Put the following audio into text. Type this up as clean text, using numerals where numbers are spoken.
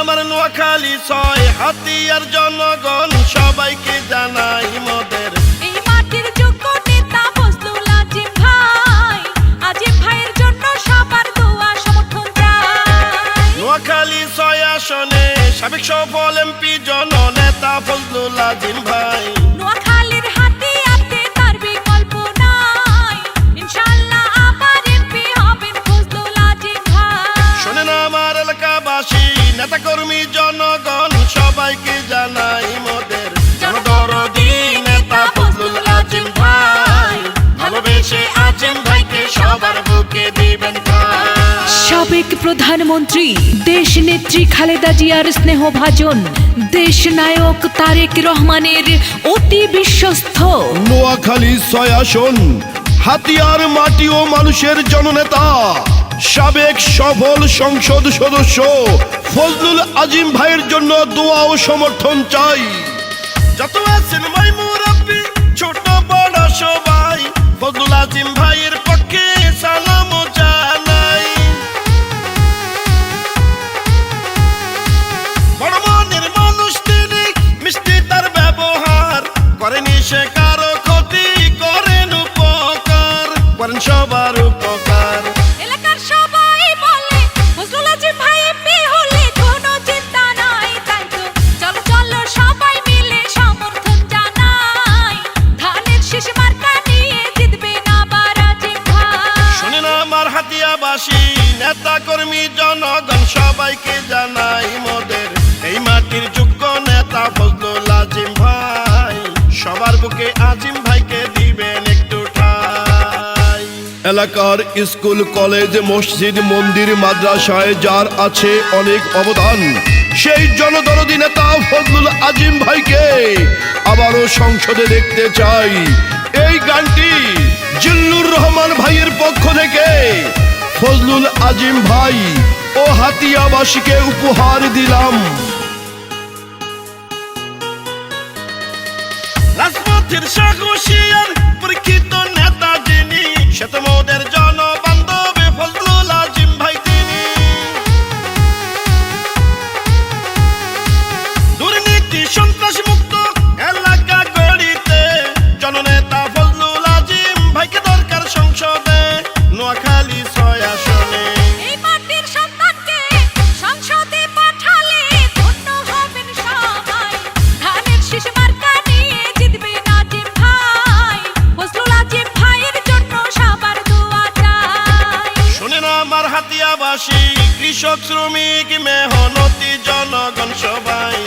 আমার নোয়াখালী ছয় হাতিয়ার জনগণ সবাইকে জানাই মোদের এই মাটির যোগ্য নেতা ফজলুল আজিম ভাই। আজিম ভাইয়ের জন্য সবার দোয়া সমর্থন চাই। নোয়াখালী ছয় আসনে সাবেক সফল এমপি জননেতা ফজলুল আজিম ভাই। নোয়াখালীর হাতিয়াতে তার বিকল্প নাই, ইনশাআল্লাহ আবার এমপি হবেন ফজলুল আজিম ভাই। শোনেন আমার এলাকাবাসী নেতা কর্মী জনগণ সবাইকে জানাই মোদের জনদরদি নেতা ফজলুল আজিম ভাই। ভালোবেসে আজিম ভাইকে সবার বুকে দিবেন ঠাঁই। সাবেক প্রধানমন্ত্রী দেশ নেত্রী খালেদা জিয়ার স্নেহভাজন, দেশ নায়ক তারেক রহমানের অতি বিশ্বস্ত। নোয়াখালী ছয় আসন হাতিয়ার মাটি ও মানুষের জননেতা সাবেক সফল সংসদ সদস্য ফজলুল আজিম ভাইয়ের জন্য দোয়া ও সমর্থন চাই। যত আছেন ভাই মুরব্বি ছোট বড় সবাই ফজলুল আজিম ভাইয়ের পক্ষে সালাম জানাই। বড় মনের মানুষ তিনি, মিষ্টি তার ব্যবহার, করেনি সে কারো ক্ষতি, করেন উপকার, করেন সবার উপকার। এলাকার সবাই বলে ফজলুল আজিম ভাই এমপি হলে কোনো চিন্তা নাই, তাই তো চলো চলো সবাই মিলে সমর্থন জানাই। ধানের শীষ মার্কা নিয়ে জিতবেন আবার আজিম ভাই। শোনেন আমার হাতিয়াবাসী নেতা কর্মী জনগণ সবাইকে জানাই মোদের এই মাটির যোগ্য নেতা ফজলুল আজিম ভাই। সবার বুকে আজিম ভাইকে দিবেন একটু ঠাঁই। এলাকার স্কুল কলেজ মসজিদ মন্দির মাদ্রাসায় যার আছে অনেক অবদান, সেই জনদরদি নেতা ফজলুল আজিম ভাইকে আবারও সংসদে দেখতে চাই। এই গানটি জিল্লুর রহমান ভাইয়ের পক্ষ থেকে ফজলুল আজিম ভাই ও হাতিয়াবাসীকে উপহার দিলাম। রাজপথের সাহসিয়ার পরীক্ষিত নেতা যিনি, সে তো মোদের জনবান্ধব ফজলুল আজিম ভাই তিনি। দুর্নীতি সন্ত্রাস মুক্ত এলাকা গড়িতে জননেতা ফজলুল আজিম ভাইকে দরকার সংসদে নোয়াখালী ছয় আসনে। এই মাটির সন্তানকে সংসদে পাঠালে ধন্য হবেন সবাই। ধানের শীষ মার্কা নিয়ে জিতবেন আজিম ভাই। ফজলুল আজিম ভাইয়ের জন্য সবার দোয়া চাই। শোনেন আমার হাতিয়াবাসী কৃষক শ্রমিক মেহনতি জনগণ সবাই